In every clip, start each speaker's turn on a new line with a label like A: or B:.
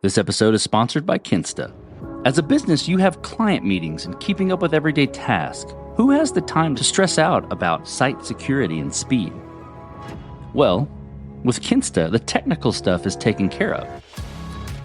A: This episode is sponsored by Kinsta. As a business, you have client meetings and keeping up with everyday tasks. Who has the time to stress out about site security and speed? Well, with Kinsta, the technical stuff is taken care of.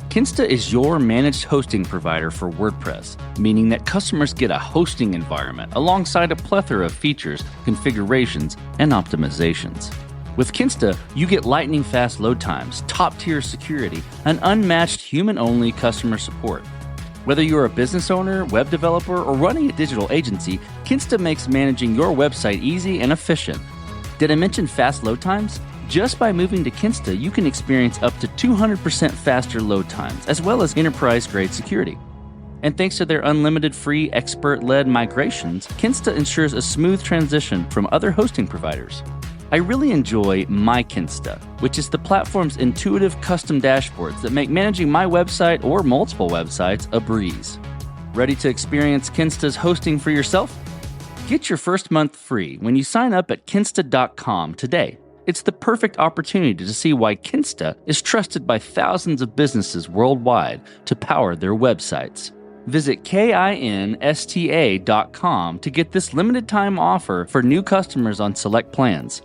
A: Kinsta is your managed hosting provider for WordPress, meaning that customers get a hosting environment alongside a plethora of features, configurations, and optimizations. With Kinsta, you get lightning-fast load times, top-tier security, and unmatched human-only customer support. Whether you're a business owner, web developer, or running a digital agency, Kinsta makes managing your website easy and efficient. Did I mention fast load times? Just by moving to Kinsta, you can experience up to 200% faster load times, as well as enterprise-grade security. And thanks to their unlimited free expert-led migrations, Kinsta ensures a smooth transition from other hosting providers. I really enjoy My Kinsta, which is the platform's intuitive custom dashboards that make managing my website or multiple websites a breeze. Ready to experience Kinsta's hosting for yourself? Get your first month free when you sign up at kinsta.com today. It's the perfect opportunity to see why Kinsta is trusted by thousands of businesses worldwide to power their websites. Visit kinsta.com to get this limited time offer for new customers on select plans.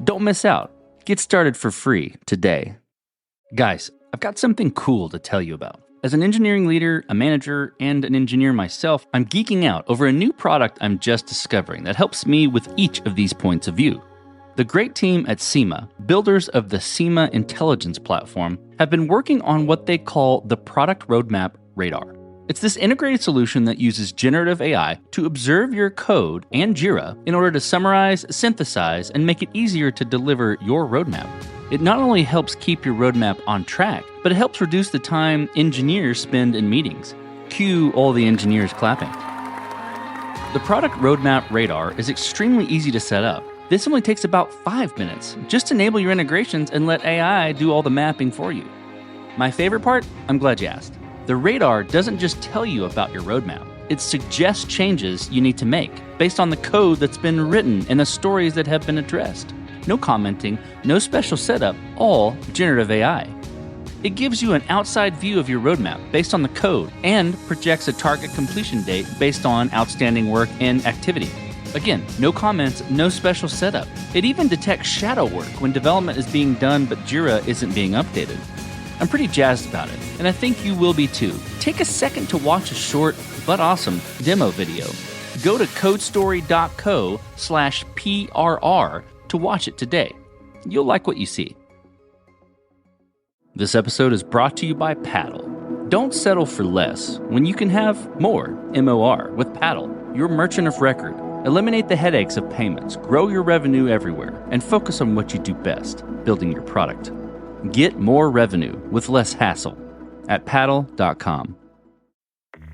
A: Don't miss out. Get started for free today. Guys, I've got something cool to tell you about. As an engineering leader, a manager, and an engineer myself, I'm geeking out over a new product I'm just discovering that helps me with each of these points of view. The great team at SEMA, builders of the SEMA Intelligence Platform, have been working on what they call the Product Roadmap Radar. It's this integrated solution that uses generative AI to observe your code and Jira in order to summarize, synthesize, and make it easier to deliver your roadmap. It not only helps keep your roadmap on track, but it helps reduce the time engineers spend in meetings. Cue all the engineers clapping. The Product Roadmap Radar is extremely easy to set up. This only takes about 5 minutes. Just enable your integrations and let AI do all the mapping for you. My favorite part? I'm glad you asked. The radar doesn't just tell you about your roadmap. It suggests changes you need to make based on the code that's been written and the stories that have been addressed. No commenting, no special setup, all generative AI. It gives you an outside view of your roadmap based on the code and projects a target completion date based on outstanding work and activity. Again, no comments, no special setup. It even detects shadow work when development is being done but Jira isn't being updated. I'm pretty jazzed about it, and I think you will be too. Take a second to watch a short but awesome demo video. Go to codestory.co/PRR to watch it today. You'll like what you see. This episode is brought to you by Paddle. Don't settle for less when you can have more, MOR, with Paddle, your merchant of record. Eliminate the headaches of payments, grow your revenue everywhere, and focus on what you do best, building your product. Get more revenue with less hassle at paddle.com.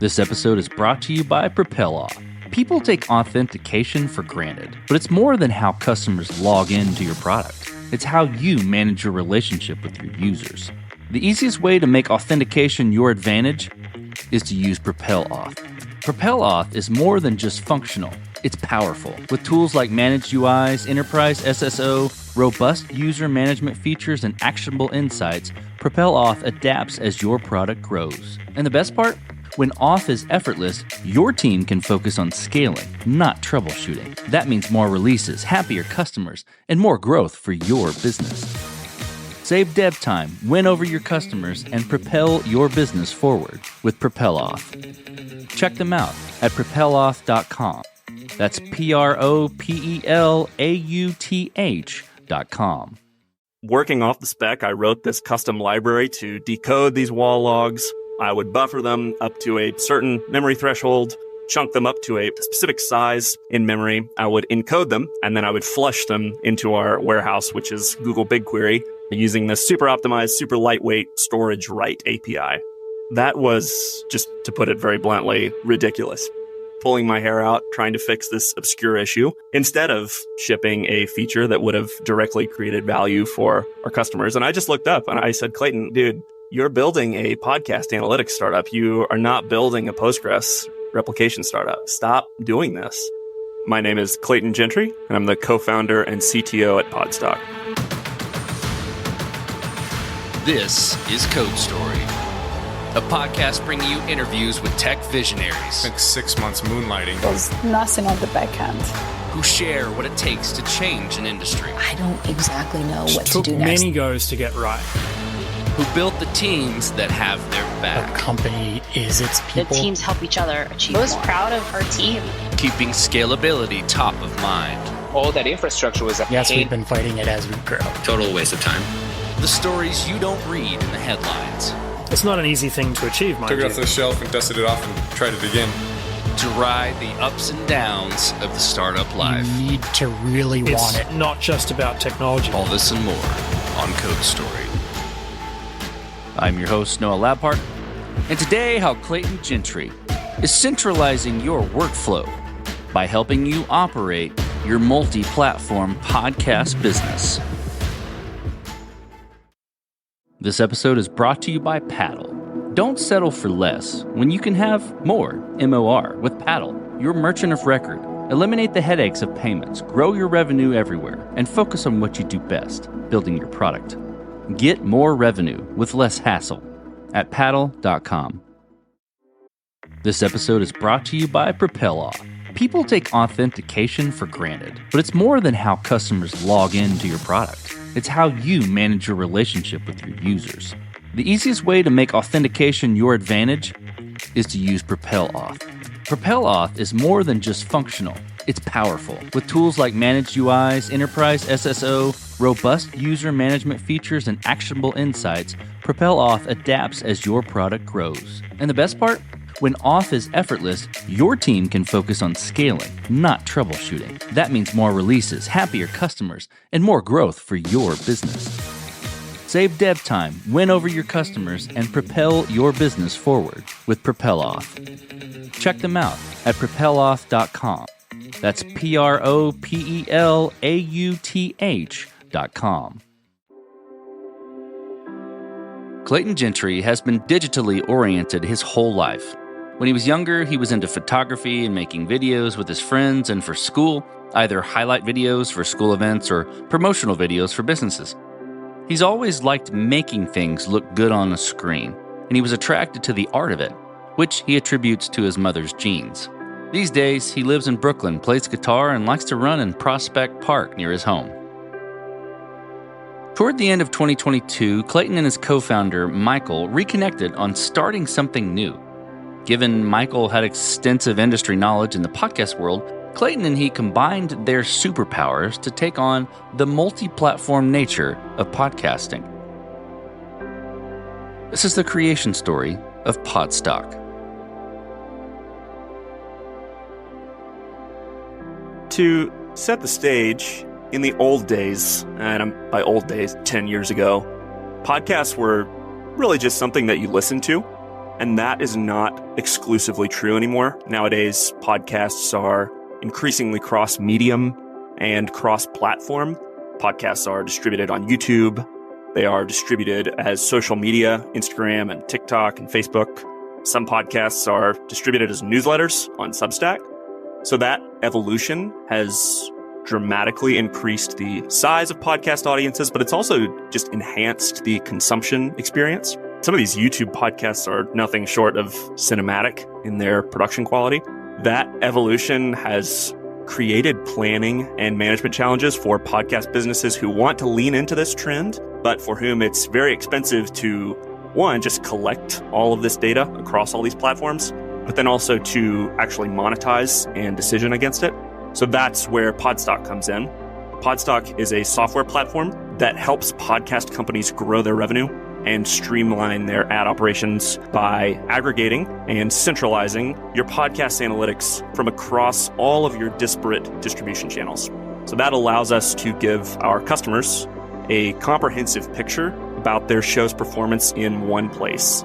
A: This episode is brought to you by PropelOff. People take authentication for granted, but it's more than how customers log into your product. It's how you manage your relationship with your users. The easiest way to make authentication your advantage is to use PropelOff. PropelOff is more than just functional. It's powerful. With tools like Managed UIs, Enterprise SSO, robust user management features, and actionable insights, PropelOff adapts as your product grows. And the best part? When auth is effortless, your team can focus on scaling, not troubleshooting. That means more releases, happier customers, and more growth for your business. Save dev time, win over your customers, and propel your business forward with PropelOff. Check them out at propeloff.com. That's PROPELAUTH.com.
B: Working off the spec, I wrote this custom library to decode these wall logs. I would buffer them up to a certain memory threshold, chunk them up to a specific size in memory. I would encode them, and then I would flush them into our warehouse, which is Google BigQuery, using the super optimized, super lightweight storage write API. That was, just to put it very bluntly, ridiculous. Pulling my hair out, trying to fix this obscure issue, instead of shipping a feature that would have directly created value for our customers. And I just looked up and I said, Clayton, dude, you're building a podcast analytics startup. You are not building a Postgres replication startup. Stop doing this. My name is Clayton Gentry, and I'm the co-founder and CTO at Podstock.
C: This is Code Story, a podcast bringing you interviews with tech visionaries.
D: Spent 6 months moonlighting.
E: There's nothing on the back end.
C: Who share what it takes to change an industry.
F: I don't exactly know what to do
G: Took
F: next.
G: many goes to get right.
C: Who built the teams that have their
H: A
C: back.
H: company is its people.
I: The teams help each other achieve
E: I was
I: more.
E: proud of our team.
C: Keeping scalability top of mind.
J: All that infrastructure was a
H: Yes,
J: pain.
H: we've been fighting it as we grow.
J: Total waste of time.
C: The stories you don't read in the headlines.
G: It's not an easy thing to achieve, mind
D: Took it
G: you.
D: off the shelf and dusted it off and tried it again.
C: To ride the ups and downs of the startup life.
H: You need to really want it.
G: It's not just about technology.
C: All this and more on Code Story.
A: I'm your host, Noah Labhart, and today how Clayton Gentry is centralizing your workflow by helping you operate your multi-platform podcast business. This episode is brought to you by Paddle. Don't settle for less when you can have more, MOR, with Paddle, your merchant of record. Eliminate the headaches of payments, grow your revenue everywhere, and focus on what you do best, building your product. Get more revenue with less hassle at paddle.com. This episode is brought to you by PropelOff. People take authentication for granted, but it's more than how customers log into your product. It's how you manage your relationship with your users. The easiest way to make authentication your advantage is to use PropelOff. PropelOff is more than just functional. It's powerful. With tools like Managed UIs, Enterprise SSO, robust user management features, and actionable insights, PropelOff adapts as your product grows. And the best part? When off is effortless, your team can focus on scaling, not troubleshooting. That means more releases, happier customers, and more growth for your business. Save dev time, win over your customers, and propel your business forward with PropelOff. Check them out at propeloff.com. That's PROPELAUTH.com. Clayton Gentry has been digitally oriented his whole life. When he was younger, he was into photography and making videos with his friends and for school, either highlight videos for school events or promotional videos for businesses. He's always liked making things look good on a screen, and he was attracted to the art of it, which he attributes to his mother's genes. These days, he lives in Brooklyn, plays guitar, and likes to run in Prospect Park near his home. Toward the end of 2022, Clayton and his co-founder, Michael, reconnected on starting something new. Given Michael had extensive industry knowledge in the podcast world, Clayton and he combined their superpowers to take on the multi-platform nature of podcasting. This is the creation story of Podstock.
B: To set the stage, in the old days, and by old days, 10 years ago, podcasts were really just something that you listened to, and that is not exclusively true anymore. Nowadays, podcasts are increasingly cross-medium and cross-platform. Podcasts are distributed on YouTube. They are distributed as social media, Instagram and TikTok and Facebook. Some podcasts are distributed as newsletters on Substack. So that evolution has dramatically increased the size of podcast audiences, but it's also just enhanced the consumption experience. Some of these YouTube podcasts are nothing short of cinematic in their production quality. That evolution has created planning and management challenges for podcast businesses who want to lean into this trend, but for whom it's very expensive to, one, just collect all of this data across all these platforms, but then also to actually monetize and decision against it. So that's where Podstock comes in. Podstock is a software platform that helps podcast companies grow their revenue and streamline their ad operations by aggregating and centralizing your podcast analytics from across all of your disparate distribution channels. So that allows us to give our customers a comprehensive picture about their show's performance in one place.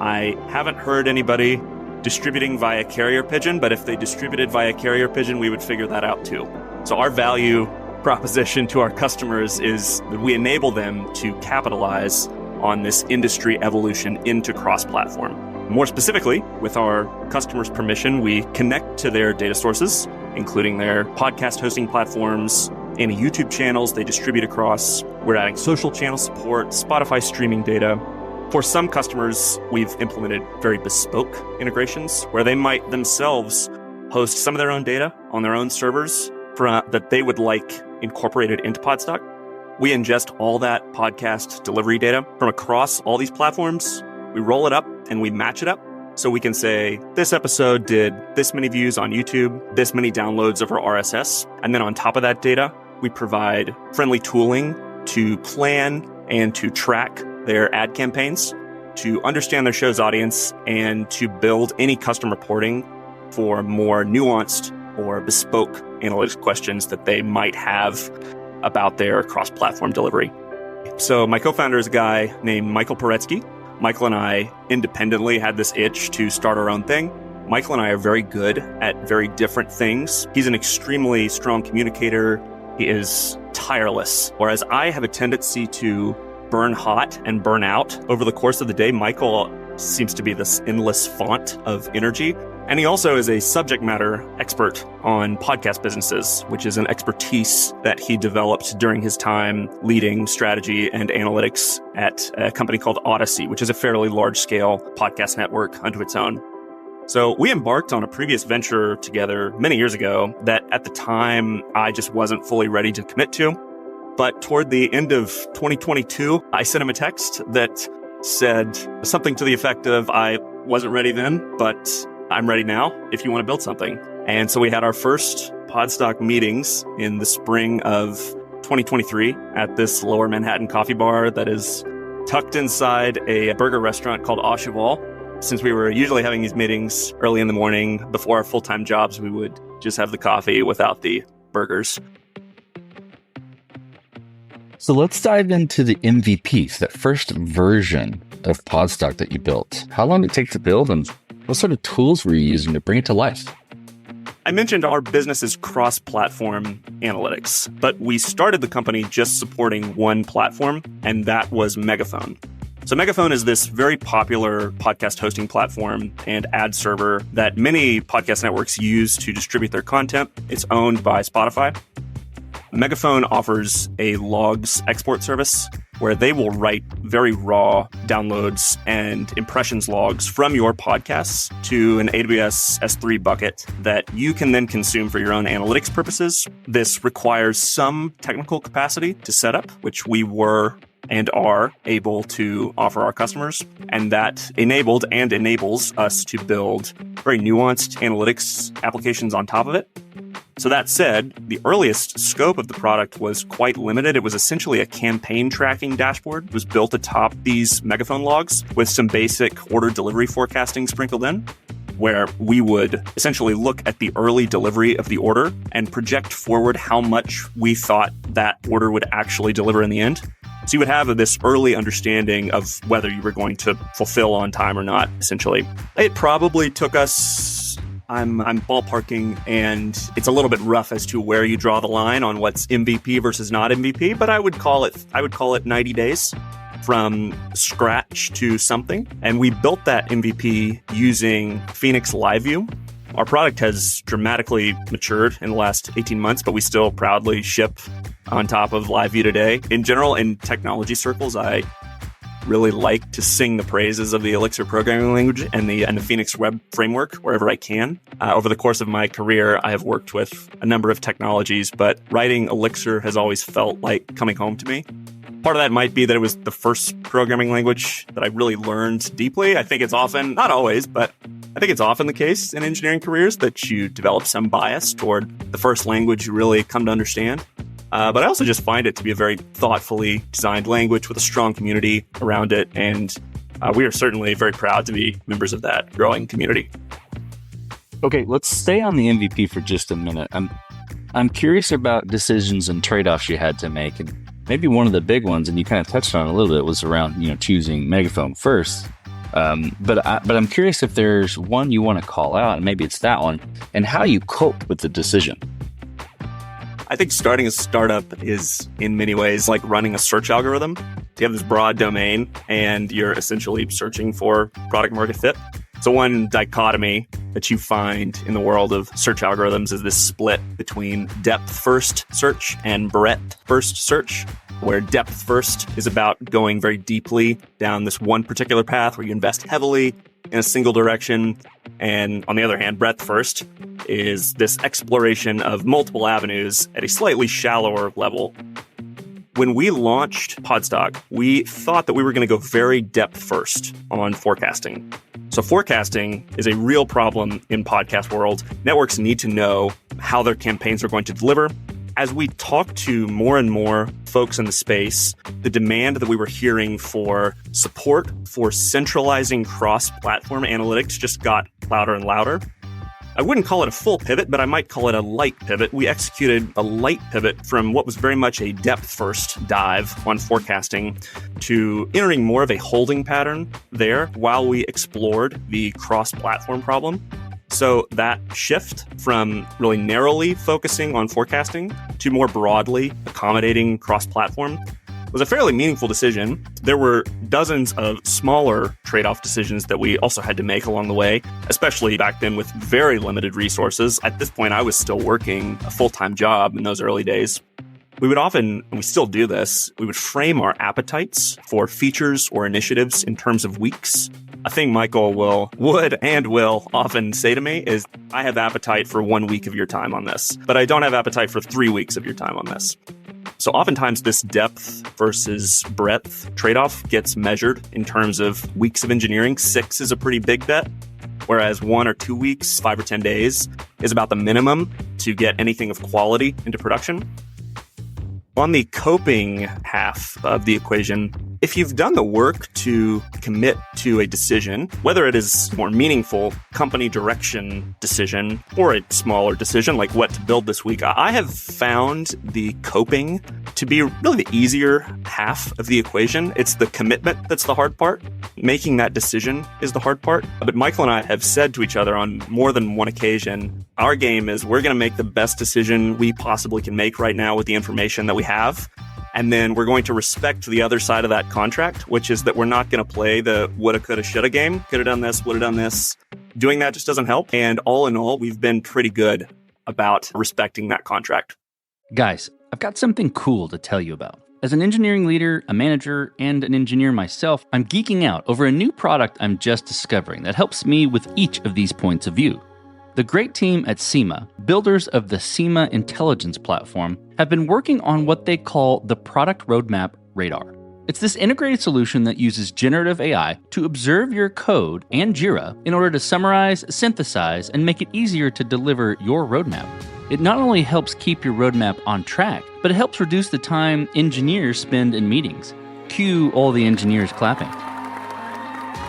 B: I haven't heard anybody distributing via carrier pigeon, but if they distributed via carrier pigeon, we would figure that out too. So our value proposition to our customers is that we enable them to capitalize on this industry evolution into cross-platform. More specifically, with our customers' permission, we connect to their data sources, including their podcast hosting platforms, any YouTube channels they distribute across. We're adding social channel support, Spotify streaming data, For some customers, we've implemented very bespoke integrations where they might themselves host some of their own data on their own servers that they would like incorporated into Podstock. We ingest all that podcast delivery data from across all these platforms. We roll it up and we match it up. So we can say, this episode did this many views on YouTube, this many downloads over RSS. And then on top of that data, we provide friendly tooling to plan and to track their ad campaigns, to understand their show's audience, and to build any custom reporting for more nuanced or bespoke analytics questions that they might have about their cross-platform delivery. So my co-founder is a guy named Michael Poretsky. Michael and I independently had this itch to start our own thing. Michael and I are very good at very different things. He's an extremely strong communicator. He is tireless. Whereas I have a tendency to burn hot and burn out over the course of the day, Michael seems to be this endless font of energy. And he also is a subject matter expert on podcast businesses, which is an expertise that he developed during his time leading strategy and analytics at a company called Odyssey, which is a fairly large-scale podcast network unto its own. So we embarked on a previous venture together many years ago that at the time I just wasn't fully ready to commit to. But toward the end of 2022, I sent him a text that said something to the effect of, I wasn't ready then, but I'm ready now if you want to build something. And so we had our first Podstock meetings in the spring of 2023 at this Lower Manhattan coffee bar that is tucked inside a burger restaurant called Au Cheval. Since we were usually having these meetings early in the morning before our full-time jobs, we would just have the coffee without the burgers.
A: So let's dive into the MVPs, that first version of Podstock that you built. How long did it take to build, and what sort of tools were you using to bring it to life?
B: I mentioned our business is cross-platform analytics, but we started the company just supporting one platform, and that was Megaphone. So Megaphone is this very popular podcast hosting platform and ad server that many podcast networks use to distribute their content. It's owned by Spotify. Megaphone offers a logs export service where they will write very raw downloads and impressions logs from your podcasts to an AWS S3 bucket that you can then consume for your own analytics purposes. This requires some technical capacity to set up, which we were and are able to offer our customers. And that enabled and enables us to build very nuanced analytics applications on top of it. So that said, the earliest scope of the product was quite limited. It was essentially a campaign tracking dashboard. It was built atop these Megaphone logs with some basic order delivery forecasting sprinkled in, where we would essentially look at the early delivery of the order and project forward how much we thought that order would actually deliver in the end. So you would have this early understanding of whether you were going to fulfill on time or not, essentially. It probably took us, I'm ballparking, and it's a little bit rough as to where you draw the line on what's MVP versus not MVP, but I would call it 90 days from scratch to something. And we built that MVP using Phoenix Live View. Our product has dramatically matured in the last 18 months, but we still proudly ship on top of Live View today. In general, in technology circles, I really like to sing the praises of the Elixir programming language and the Phoenix web framework wherever I can. Over the course of my career, I have worked with a number of technologies, but writing Elixir has always felt like coming home to me. Part of that might be that it was the first programming language that I really learned deeply. I think it's often, not always, but I think it's often the case in engineering careers that you develop some bias toward the first language you really come to understand. But I also just find it to be a very thoughtfully designed language with a strong community around it. And we are certainly very proud to be members of that growing community.
A: Okay, let's stay on the MVP for just a minute. I'm curious about decisions and trade-offs you had to make. And maybe one of the big ones, and you kind of touched on it a little bit, was around, choosing Megaphone first. But I'm curious if there's one you want to call out, and maybe it's that one, and how you coped with the decision.
B: I think starting a startup is in many ways like running a search algorithm. You have this broad domain and you're essentially searching for product market fit. So one dichotomy that you find in the world of search algorithms is this split between depth first search and breadth first search. where depth first is about going very deeply down this one particular path where you invest heavily in a single direction. And on the other hand, breadth first is this exploration of multiple avenues at a slightly shallower level. When we launched Podstock, we thought that we were going to go very depth first on forecasting. So forecasting is a real problem in podcast world. Networks need to know how their campaigns are going to deliver. As we talk to more and more folks in the space, the demand that we were hearing for support for centralizing cross-platform analytics just got louder and louder. I wouldn't call it a full pivot, but I might call it a light pivot. We executed a light pivot from what was very much a depth-first dive on forecasting to entering more of a holding pattern there while we explored the cross-platform problem. So that shift from really narrowly focusing on forecasting to more broadly accommodating cross-platform was a fairly meaningful decision. There were dozens of smaller trade-off decisions that we also had to make along the way, especially back then with very limited resources. At this point, I was still working a full-time job in those early days. We would often, and we still do this, we would frame our appetites for features or initiatives in terms of weeks. A thing Michael would often say to me is, I have appetite for 1 week of your time on this, but I don't have appetite for 3 weeks of your time on this. So oftentimes this depth versus breadth trade-off gets measured in terms of weeks of engineering. 6 is a pretty big bet, whereas 1 or 2 weeks, 5 or 10 days is about the minimum to get anything of quality into production. On the coping half of the equation, if you've done the work to commit to a decision, whether it is more meaningful company direction decision or a smaller decision like what to build this week, I have found the coping to be really the easier half of the equation. It's the commitment that's the hard part. Making that decision is the hard part. But Michael and I have said to each other on more than one occasion, our game is we're going to make the best decision we possibly can make right now with the information that we have. And then we're going to respect the other side of that contract, which is that we're not going to play the woulda, coulda, shoulda game. Could have done this, would have done this. Doing that just doesn't help. And all in all, we've been pretty good about respecting that contract.
A: Guys, I've got something cool to tell you about. As an engineering leader, a manager, and an engineer myself, I'm geeking out over a new product I'm just discovering that helps me with each of these points of view. The great team at SEMA, builders of the SEMA intelligence platform, have been working on what they call the Product Roadmap Radar. It's this integrated solution that uses generative AI to observe your code and Jira in order to summarize, synthesize, and make it easier to deliver your roadmap. It not only helps keep your roadmap on track, but it helps reduce the time engineers spend in meetings. Cue all the engineers clapping.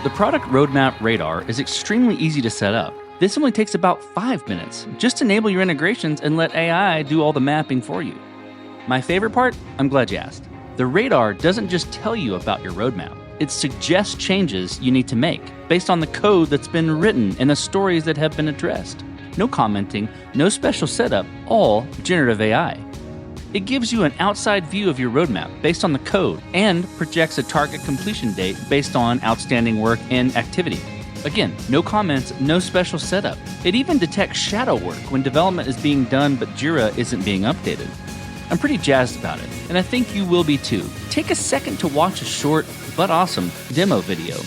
A: The Product Roadmap Radar is extremely easy to set up. This only takes about 5 minutes. Just enable your integrations and let AI do all the mapping for you. My favorite part? I'm glad you asked. The radar doesn't just tell you about your roadmap. It suggests changes you need to make based on the code that's been written and the stories that have been addressed. No commenting, no special setup, all generative AI. It gives you an outside view of your roadmap based on the code and projects a target completion date based on outstanding work and activity. Again, no comments, no special setup. It even detects shadow work when development is being done but Jira isn't being updated. I'm pretty jazzed about it, and I think you will be too. Take a second to watch a short but awesome demo video.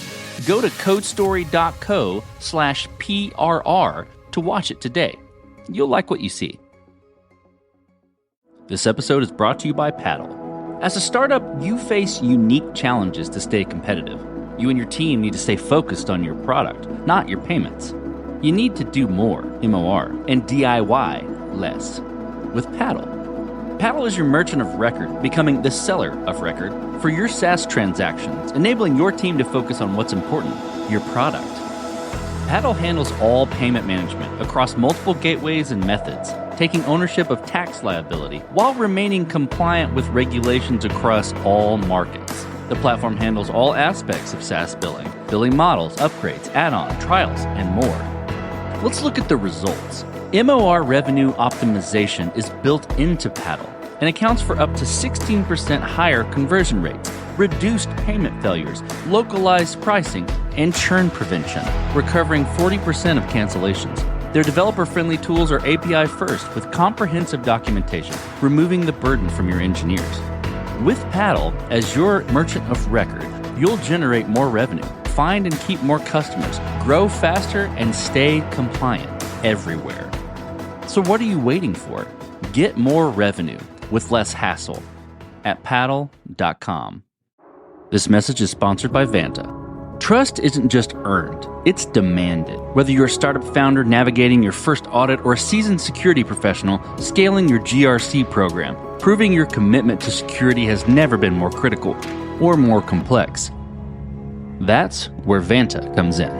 A: Go to codestory.co/PRR to watch it today. You'll like what you see. This episode is brought to you by Paddle. As a startup, you face unique challenges to stay competitive. You and your team need to stay focused on your product, not your payments. You need to do more, MOR, and DIY less. With Paddle. Paddle is your merchant of record, becoming the seller of record for your SaaS transactions, enabling your team to focus on what's important, your product. Paddle handles all payment management across multiple gateways and methods, taking ownership of tax liability while remaining compliant with regulations across all markets. The platform handles all aspects of SaaS billing models, upgrades, add-on, trials, and more. Let's look at the results. MOR revenue optimization is built into Paddle and accounts for up to 16% higher conversion rates, reduced payment failures, localized pricing, and churn prevention, recovering 40% of cancellations. Their developer-friendly tools are API first with comprehensive documentation, removing the burden from your engineers. With Paddle as your merchant of record, you'll generate more revenue, find and keep more customers, grow faster, and stay compliant everywhere. So what are you waiting for? Get more revenue with less hassle at paddle.com. This message is sponsored by Vanta. Trust isn't just earned, it's demanded. Whether you're a startup founder navigating your first audit or a seasoned security professional scaling your GRC program, proving your commitment to security has never been more critical or more complex. That's where Vanta comes in.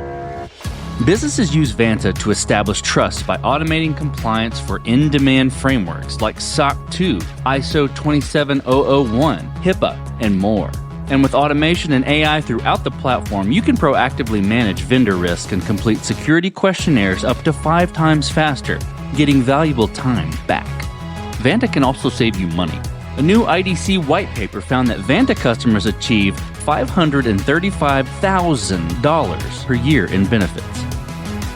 A: Businesses use Vanta to establish trust by automating compliance for in-demand frameworks like SOC 2, ISO 27001, HIPAA, and more. And with automation and AI throughout the platform, you can proactively manage vendor risk and complete security questionnaires up to 5 times faster, getting valuable time back. Vanta can also save you money. A new IDC white paper found that Vanta customers achieve $535,000 per year in benefits.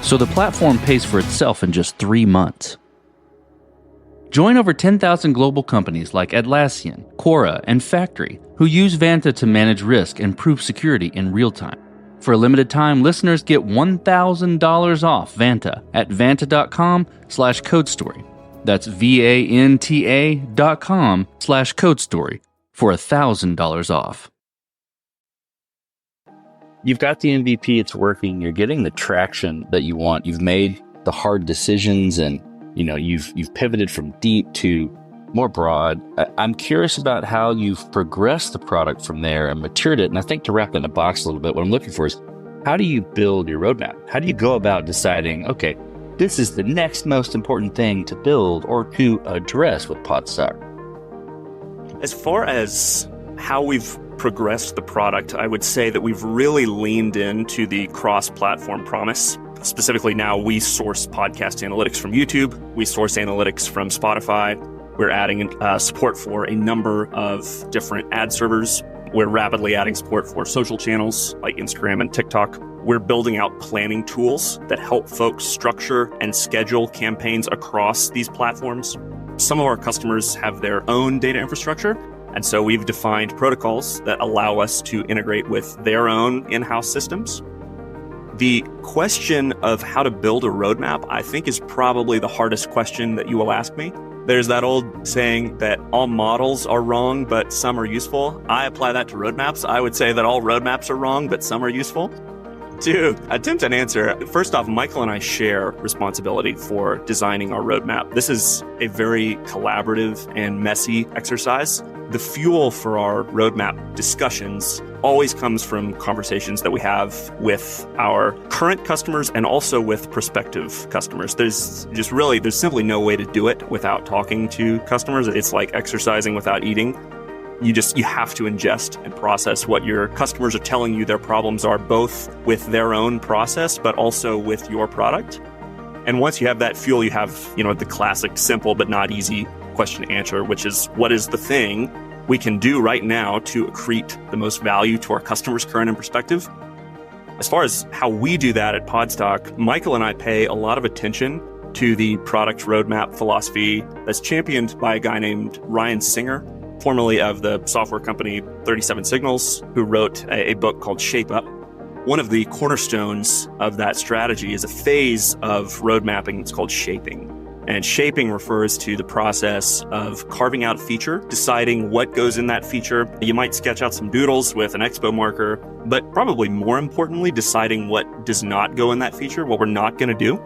A: So the platform pays for itself in just 3 months. Join over 10,000 global companies like Atlassian, Quora, and Factory who use Vanta to manage risk and prove security in real time. For a limited time, listeners get $1,000 off Vanta at vanta.com/codestory. That's VANTA.com/codestory for $1,000 off.
I: You've got the MVP, it's working, you're getting the traction that you want, you've made the hard decisions, and you've pivoted from deep to more broad. I'm curious about how you've progressed the product from there and matured it. And I think to wrap that in a box a little bit, what I'm looking for is, how do you build your roadmap? How do you go about deciding, okay, this is the next most important thing to build or to address with Podstock?
B: As far as how we've progressed the product, I would say that we've really leaned into the cross-platform promise. Specifically now, we source podcast analytics from YouTube. We source analytics from Spotify. We're adding support for a number of different ad servers. We're rapidly adding support for social channels like Instagram and TikTok. We're building out planning tools that help folks structure and schedule campaigns across these platforms. Some of our customers have their own data infrastructure, and so we've defined protocols that allow us to integrate with their own in-house systems. The question of how to build a roadmap, I think, is probably the hardest question that you will ask me. There's that old saying that all models are wrong, but some are useful. I apply that to roadmaps. I would say that all roadmaps are wrong, but some are useful. To attempt an answer, first off, Michael and I share responsibility for designing our roadmap. This is a very collaborative and messy exercise. The fuel for our roadmap discussions always comes from conversations that we have with our current customers and also with prospective customers. There's simply no way to do it without talking to customers. It's like exercising without eating. You have to ingest and process what your customers are telling you their problems are, both with their own process, but also with your product. And once you have that fuel, you have, the classic simple but not easy question to answer, which is, what is the thing we can do right now to accrete the most value to our customers, current and prospective? As far as how we do that at Podstock, Michael and I pay a lot of attention to the product roadmap philosophy that's championed by a guy named Ryan Singer, formerly of the software company 37 Signals, who wrote a book called Shape Up. One of the cornerstones of that strategy is a phase of road mapping that's called shaping. And shaping refers to the process of carving out a feature, deciding what goes in that feature. You might sketch out some doodles with an expo marker, but probably more importantly, deciding what does not go in that feature, what we're not going to do.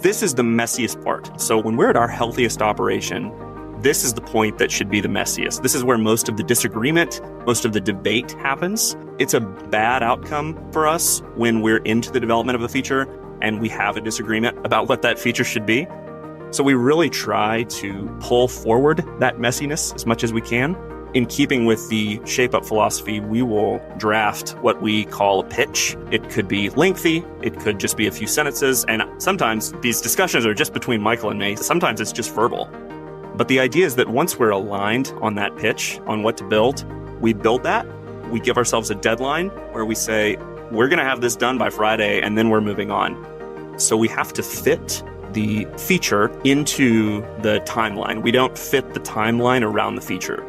B: This is the messiest part. So when we're at our healthiest operation, this is the point that should be the messiest. This is where most of the disagreement, most of the debate happens. It's a bad outcome for us when we're into the development of a feature and we have a disagreement about what that feature should be. So we really try to pull forward that messiness as much as we can. In keeping with the shape-up philosophy, we will draft what we call a pitch. It could be lengthy, it could just be a few sentences, and sometimes these discussions are just between Michael and me. Sometimes it's just verbal. But the idea is that once we're aligned on that pitch, on what to build, we build that. We give ourselves a deadline where we say, we're going to have this done by Friday, and then we're moving on. So we have to fit the feature into the timeline. We don't fit the timeline around the feature.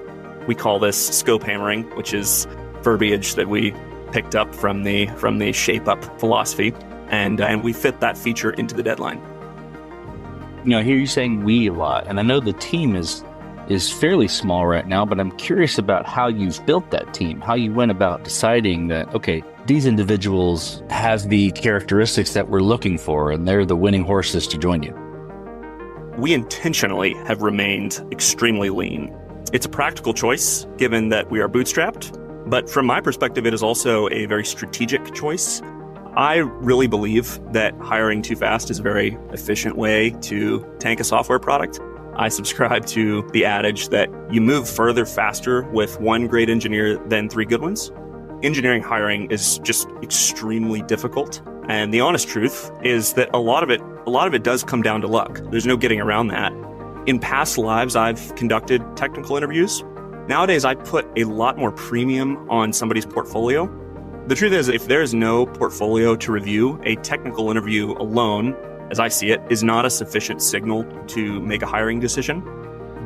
B: We call this scope hammering, which is verbiage that we picked up from the shape up philosophy, and we fit that feature into the deadline.
I: I hear you saying we a lot, and I know the team is fairly small right now, but I'm curious about how you've built that team, how you went about deciding that, okay, these individuals have the characteristics that we're looking for, and they're the winning horses to join you.
B: We intentionally have remained extremely lean. It's a practical choice, given that we are bootstrapped, but from my perspective, it is also a very strategic choice. I really believe that hiring too fast is a very efficient way to tank a software product. I subscribe to the adage that you move further faster with one great engineer than three good ones. Engineering hiring is just extremely difficult. And the honest truth is that a lot of it does come down to luck. There's no getting around that. In past lives, I've conducted technical interviews. Nowadays, I put a lot more premium on somebody's portfolio. The truth is, if there is no portfolio to review, a technical interview alone, as I see it, is not a sufficient signal to make a hiring decision.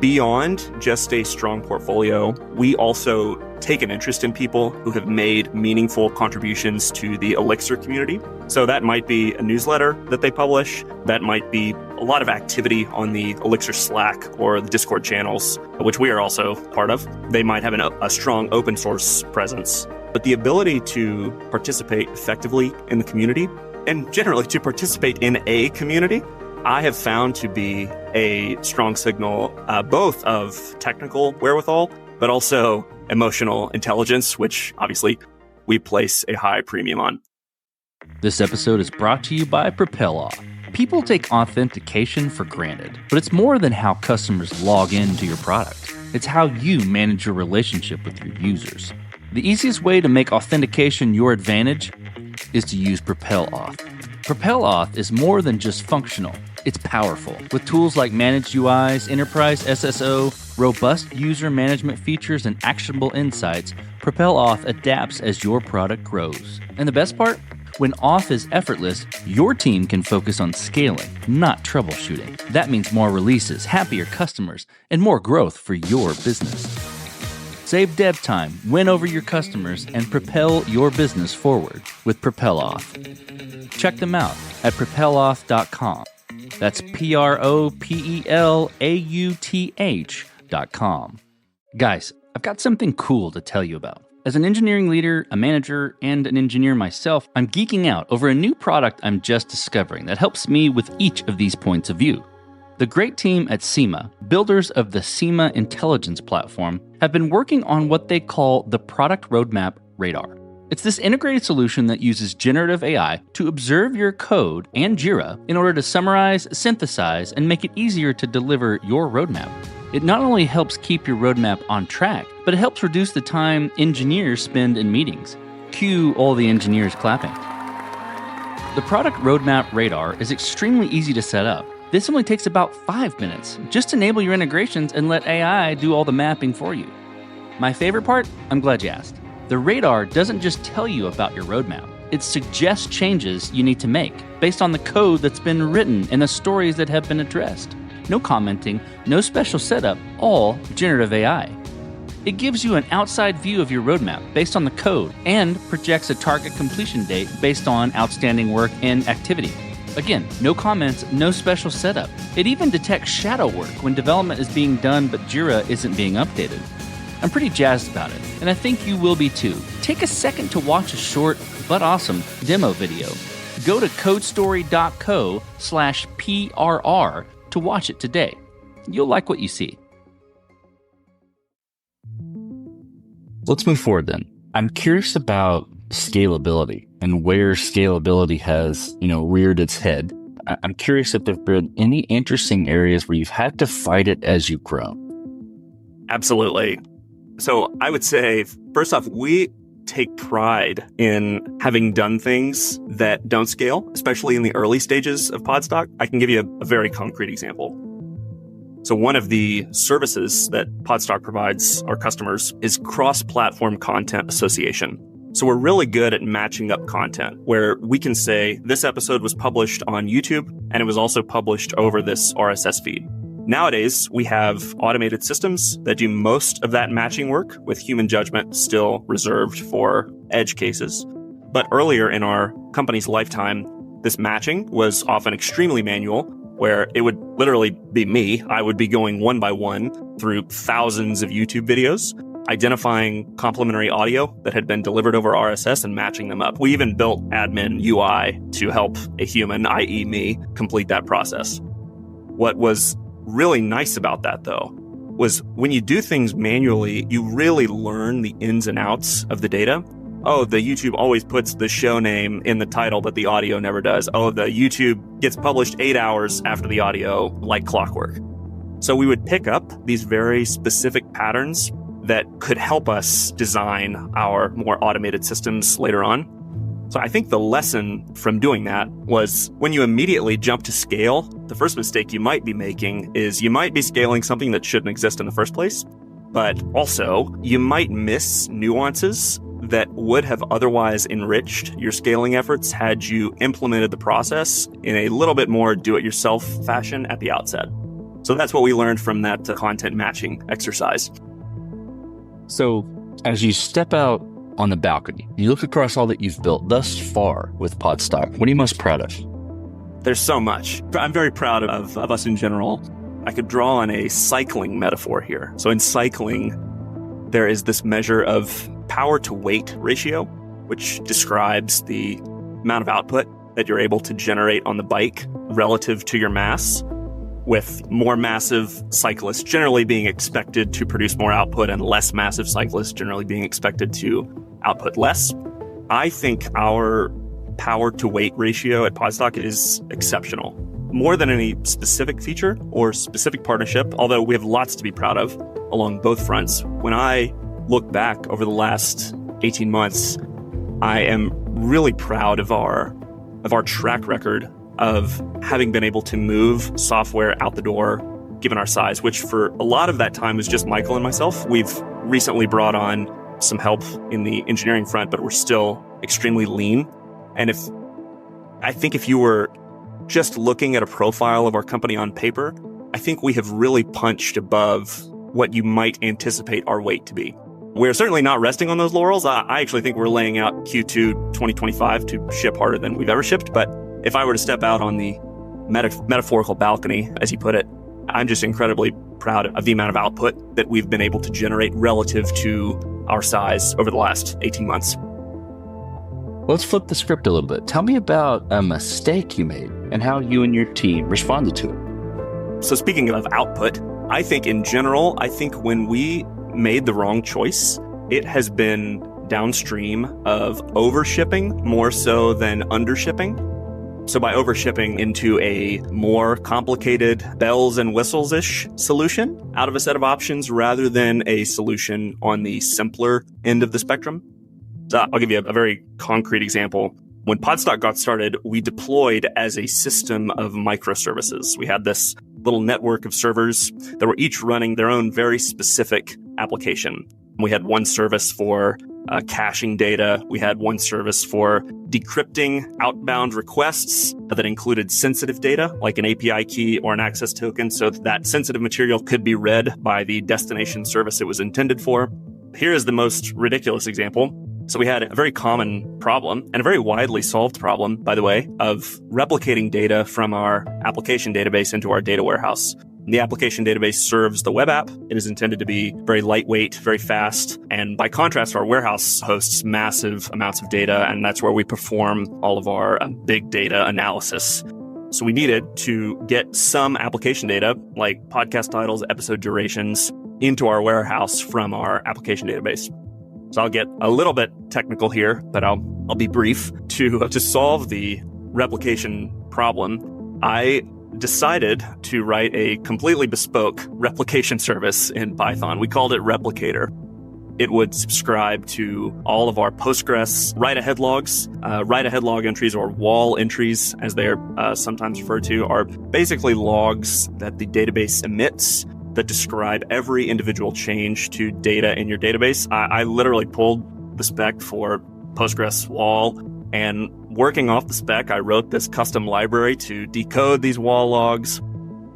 B: Beyond just a strong portfolio, we also take an interest in people who have made meaningful contributions to the Elixir community. So that might be a newsletter that they publish. That might be a lot of activity on the Elixir Slack or the Discord channels, which we are also part of. They might have a strong open source presence. But the ability to participate effectively in the community, and generally to participate in a community, I have found to be a strong signal, both of technical wherewithal, but also emotional intelligence, which obviously we place a high premium on.
A: This episode is brought to you by PropelOff. People take authentication for granted, but it's more than how customers log into your product. It's how you manage your relationship with your users. The easiest way to make authentication your advantage is to use PropelOff. PropelOff is more than just functional. It's powerful. With tools like Managed UIs, Enterprise SSO, robust user management features, and actionable insights, PropelOff adapts as your product grows. And the best part? When off is effortless, your team can focus on scaling, not troubleshooting. That means more releases, happier customers, and more growth for your business. Save dev time, win over your customers, and propel your business forward with PropelOff. Check them out at propeloff.com. That's PROPELAUTH.com. Guys, I've got something cool to tell you about. As an engineering leader, a manager, and an engineer myself, I'm geeking out over a new product I'm just discovering that helps me with each of these points of view. The great team at SEMA, builders of the SEMA Intelligence Platform, have been working on what they call the Product Roadmap Radar. It's this integrated solution that uses generative AI to observe your code and Jira in order to summarize, synthesize, and make it easier to deliver your roadmap. It not only helps keep your roadmap on track, but it helps reduce the time engineers spend in meetings. Cue all the engineers clapping. The Product Roadmap Radar is extremely easy to set up. This only takes about 5 minutes. Just enable your integrations and let AI do all the mapping for you. My favorite part? I'm glad you asked. The radar doesn't just tell you about your roadmap. It suggests changes you need to make based on the code that's been written and the stories that have been addressed. No commenting, no special setup, all generative AI. It gives you an outside view of your roadmap based on the code and projects a target completion date based on outstanding work and activity. Again, no comments, no special setup. It even detects shadow work when development is being done but Jira isn't being updated. I'm pretty jazzed about it, and I think you will be too. Take a second to watch a short but awesome demo video. Go to codestory.co/PRR to watch it today. You'll like what you see.
I: Let's move forward then. I'm curious about scalability and where scalability has, reared its head. I'm curious if there have been any interesting areas where you've had to fight it as you've grown.
B: Absolutely. So I would say, first off, we take pride in having done things that don't scale, especially in the early stages of Podstock. I can give you a very concrete example. So one of the services that Podstock provides our customers is cross-platform content association. So we're really good at matching up content where we can say this episode was published on YouTube and it was also published over this RSS feed. Nowadays, we have automated systems that do most of that matching work, with human judgment still reserved for edge cases. But earlier in our company's lifetime, this matching was often extremely manual, where it would literally be me. I would be going one by one through thousands of YouTube videos, identifying complementary audio that had been delivered over RSS and matching them up. We even built admin UI to help a human, i.e. me, complete that process. What was really nice about that, though, was when you do things manually, you really learn the ins and outs of the data. Oh, the YouTube always puts the show name in the title, but the audio never does. Oh, the YouTube gets published 8 hours after the audio, like clockwork. So we would pick up these very specific patterns that could help us design our more automated systems later on. So I think the lesson from doing that was when you immediately jump to scale, the first mistake you might be making is you might be scaling something that shouldn't exist in the first place, but also you might miss nuances that would have otherwise enriched your scaling efforts had you implemented the process in a little bit more do-it-yourself fashion at the outset. So that's what we learned from that content matching exercise.
I: So as you step out on the balcony, you look across all that you've built thus far with Podstock. What are you most proud of?
B: There's so much. I'm very proud of us in general. I could draw on a cycling metaphor here. So in cycling, there is this measure of power to weight ratio, which describes the amount of output that you're able to generate on the bike relative to your mass, with more massive cyclists generally being expected to produce more output and less massive cyclists generally being expected to output less. I think our power to weight ratio at Podstock is exceptional. More than any specific feature or specific partnership, although we have lots to be proud of along both fronts. When I look back over the last 18 months, I am really proud of our track record of having been able to move software out the door, given our size, which for a lot of that time was just Michael and myself. We've recently brought on some help in the engineering front, but we're still extremely lean. And I think if you were just looking at a profile of our company on paper, I think we have really punched above what you might anticipate our weight to be. We're certainly not resting on those laurels. I actually think we're laying out Q2 2025 to ship harder than we've ever shipped. But if I were to step out on the metaphorical balcony, as you put it, I'm just incredibly proud of the amount of output that we've been able to generate relative to our size over the last 18 months.
I: Let's flip the script a little bit. Tell me about a mistake you made and how you and your team responded to it.
B: So speaking of output, I think in general, when we made the wrong choice, it has been downstream of overshipping more so than undershipping. So by overshipping into a more complicated bells and whistles-ish solution out of a set of options rather than a solution on the simpler end of the spectrum. So I'll give you a very concrete example. When Podstock got started, we deployed as a system of microservices. We had this little network of servers that were each running their own very specific application. We had one service for caching data. We had one service for decrypting outbound requests that included sensitive data, like an API key or an access token, so that sensitive material could be read by the destination service it was intended for. Here is the most ridiculous example. So we had a very common problem, and a very widely solved problem, by the way, of replicating data from our application database into our data warehouse. The application database serves the web app. It is intended to be very lightweight, very fast. And by contrast, our warehouse hosts massive amounts of data, and that's where we perform all of our big data analysis. So we needed to get some application data, like podcast titles, episode durations, into our warehouse from our application database. So I'll get a little bit technical here, but I'll be brief. To solve the replication problem, I decided to write a completely bespoke replication service in Python. We called it Replicator. It would subscribe to all of our Postgres write-ahead logs. Write-ahead log entries, or wall entries, as they're sometimes referred to, are basically logs that the database emits that describe every individual change to data in your database. I literally pulled the spec for Postgres wall, and working off the spec, I wrote this custom library to decode these wall logs,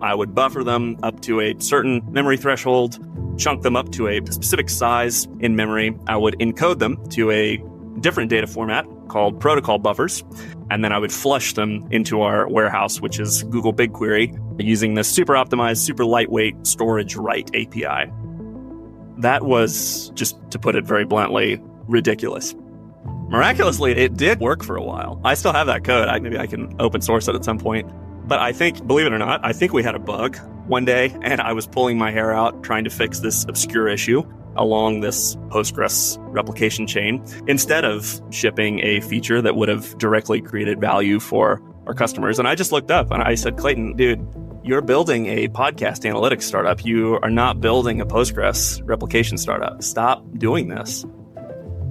B: I would buffer them up to a certain memory threshold, chunk them up to a specific size in memory. I would encode them to a different data format called protocol buffers, and then I would flush them into our warehouse, which is Google BigQuery, using this super optimized, super lightweight storage write API. That was, just to put it very bluntly, ridiculous. Miraculously, it did work for a while. I still have that code. Maybe I can open source it at some point. But I think, believe it or not, I think we had a bug one day, and I was pulling my hair out trying to fix this obscure issue along this Postgres replication chain, instead of shipping a feature that would have directly created value for our customers. And I just looked up and I said, Clayton, dude, you're building a podcast analytics startup. You are not building a Postgres replication startup. Stop doing this.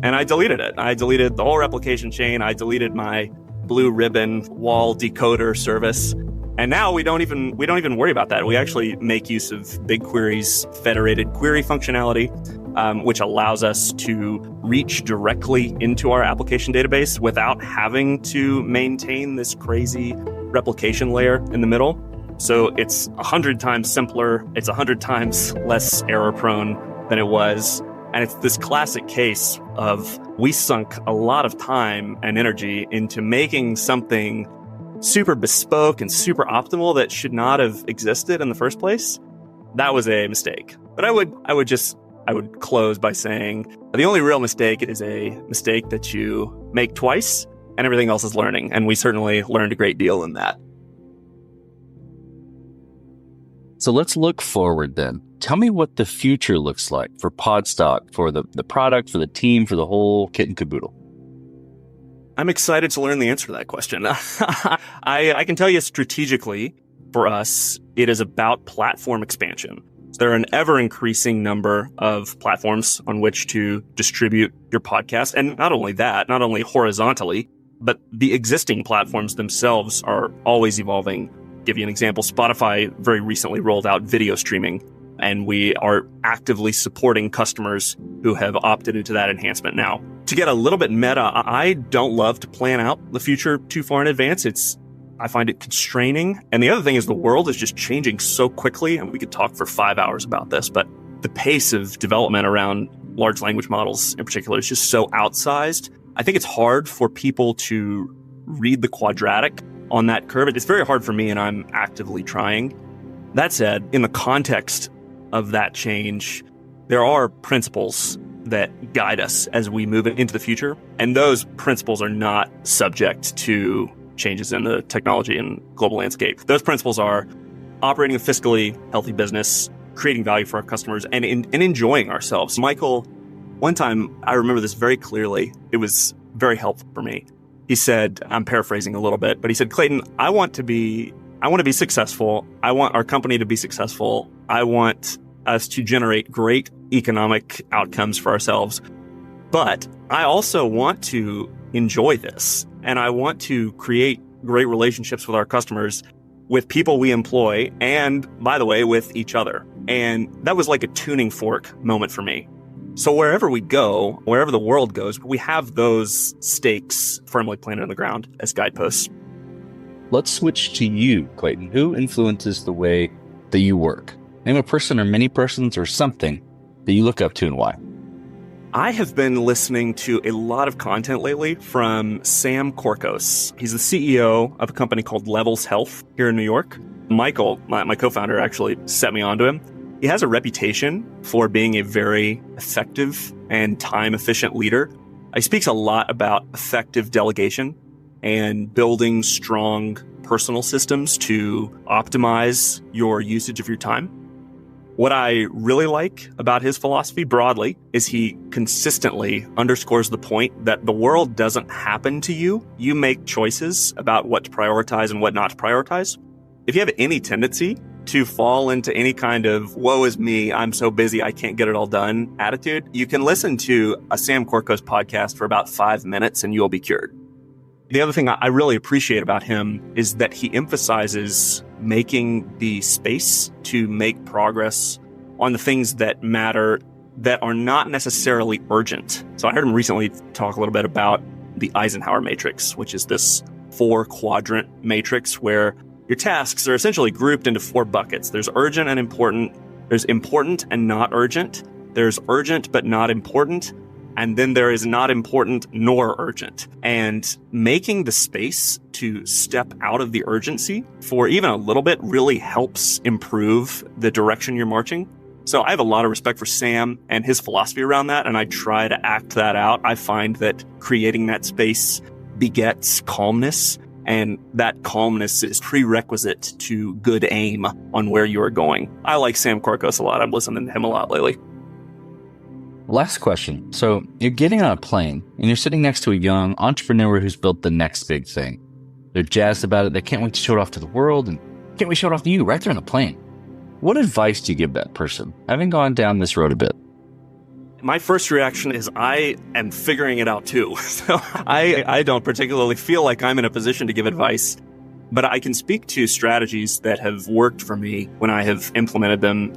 B: And I deleted it. I deleted the whole replication chain. I deleted my blue ribbon wall decoder service. And now we don't even worry about that. We actually make use of BigQuery's federated query functionality, which allows us to reach directly into our application database without having to maintain this crazy replication layer in the middle. So it's 100 times simpler. It's 100 times less error prone than it was. And it's this classic case of we sunk a lot of time and energy into making something super bespoke and super optimal that should not have existed in the first place. That was a mistake. But I would close by saying the only real mistake is a mistake that you make twice, and everything else is learning. And we certainly learned a great deal in that.
I: So let's look forward then. Tell me what the future looks like for Podstock, for the product, for the team, for the whole kit and caboodle.
B: I'm excited to learn the answer to that question. I can tell you strategically, for us, it is about platform expansion. There are an ever-increasing number of platforms on which to distribute your podcast. And not only that, not only horizontally, but the existing platforms themselves are always evolving. Give you an example, Spotify very recently rolled out video streaming, and we are actively supporting customers who have opted into that enhancement now. To get a little bit meta, I don't love to plan out the future too far in advance. I find it constraining. And the other thing is the world is just changing so quickly, and we could talk for 5 hours about this, but the pace of development around large language models in particular is just so outsized. I think it's hard for people to read the quadratic on that curve. It's very hard for me, and I'm actively trying. That said, in the context of that change, there are principles that guide us as we move into the future. And those principles are not subject to changes in the technology and global landscape. Those principles are operating a fiscally healthy business, creating value for our customers, and enjoying ourselves. Michael, one time, I remember this very clearly. It was very helpful for me. He said, I'm paraphrasing a little bit, but he said, Clayton, I want to be successful. I want our company to be successful. I want us to generate great economic outcomes for ourselves. But I also want to enjoy this. And I want to create great relationships with our customers, with people we employ, and, by the way, with each other. And that was like a tuning fork moment for me. So wherever we go, wherever the world goes, we have those stakes firmly planted on the ground as guideposts.
I: Let's switch to you, Clayton. Who influences the way that you work? Name a person or many persons or something that you look up to and why.
B: I have been listening to a lot of content lately from Sam Korkos. He's the CEO of a company called Levels Health here in New York. Michael, my co-founder, actually set me onto him. He has a reputation for being a very effective and time-efficient leader. He speaks a lot about effective delegation and building strong personal systems to optimize your usage of your time. What I really like about his philosophy broadly is he consistently underscores the point that the world doesn't happen to you. You make choices about what to prioritize and what not to prioritize. If you have any tendency to fall into any kind of woe is me, I'm so busy, I can't get it all done attitude, you can listen to a Sam Korkos podcast for about 5 minutes and you'll be cured. The other thing I really appreciate about him is that he emphasizes making the space to make progress on the things that matter that are not necessarily urgent. So I heard him recently talk a little bit about the Eisenhower matrix, which is this 4-quadrant matrix where your tasks are essentially grouped into 4 buckets. There's urgent and important. There's important and not urgent. There's urgent but not important. And then there is not important nor urgent. And making the space to step out of the urgency for even a little bit really helps improve the direction you're marching. So I have a lot of respect for Sam and his philosophy around that, and I try to act that out. I find that creating that space begets calmness, and that calmness is prerequisite to good aim on where you are going. I like Sam Korkos a lot. I'm listening to him a lot lately.
I: Last question. So you're getting on a plane and you're sitting next to a young entrepreneur who's built the next big thing. They're jazzed about it. They can't wait to show it off to the world, and can't wait to show it off to you right there on the plane. What advice do you give that person, having gone down this road a bit?
B: My first reaction is I am figuring it out too. So I don't particularly feel like I'm in a position to give advice, but I can speak to strategies that have worked for me when I have implemented them.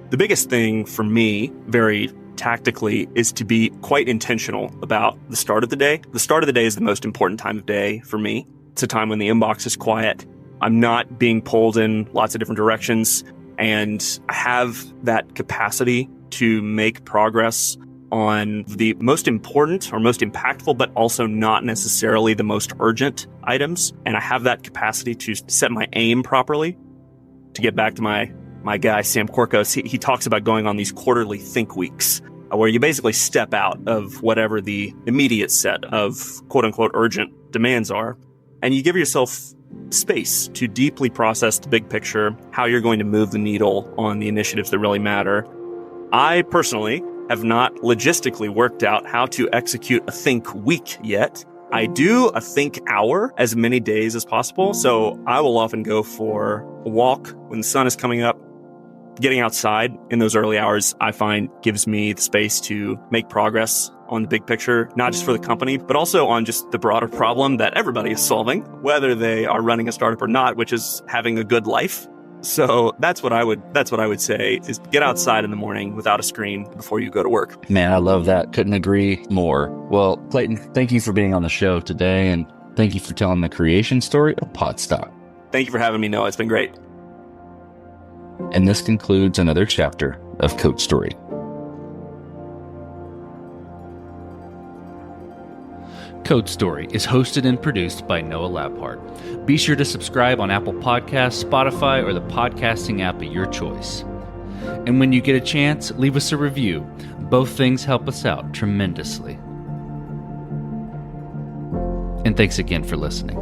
B: The biggest thing for me, very tactically, is to be quite intentional about the start of the day. The start of the day is the most important time of day for me. It's a time when the inbox is quiet. I'm not being pulled in lots of different directions, and I have that capacity to make progress on the most important or most impactful, but also not necessarily the most urgent items. And I have that capacity to set my aim properly. To get back to my guy, Sam Korkos, he talks about going on these quarterly think weeks, where you basically step out of whatever the immediate set of quote unquote urgent demands are, and you give yourself space to deeply process the big picture, how you're going to move the needle on the initiatives that really matter. I personally have not logistically worked out how to execute a think week yet. I do a think hour as many days as possible, so I will often go for a walk when the sun is coming up. Getting outside in those early hours, I find, gives me the space to make progress on the big picture, not just for the company, but also on just the broader problem that everybody is solving, whether they are running a startup or not, which is having a good life. So that's what I would say, is get outside in the morning without a screen before you go to work.
I: Man, I love that. Couldn't agree more. Well, Clayton, thank you for being on the show today, and thank you for telling the creation story of Podstock.
B: Thank you for having me, Noah. It's been great.
I: And this concludes another chapter of Code Story.
A: Code Story is hosted and produced by Noah Labhart. Be sure to subscribe on Apple Podcasts, Spotify, or the podcasting app of your choice. And when you get a chance, leave us a review. Both things help us out tremendously. And thanks again for listening.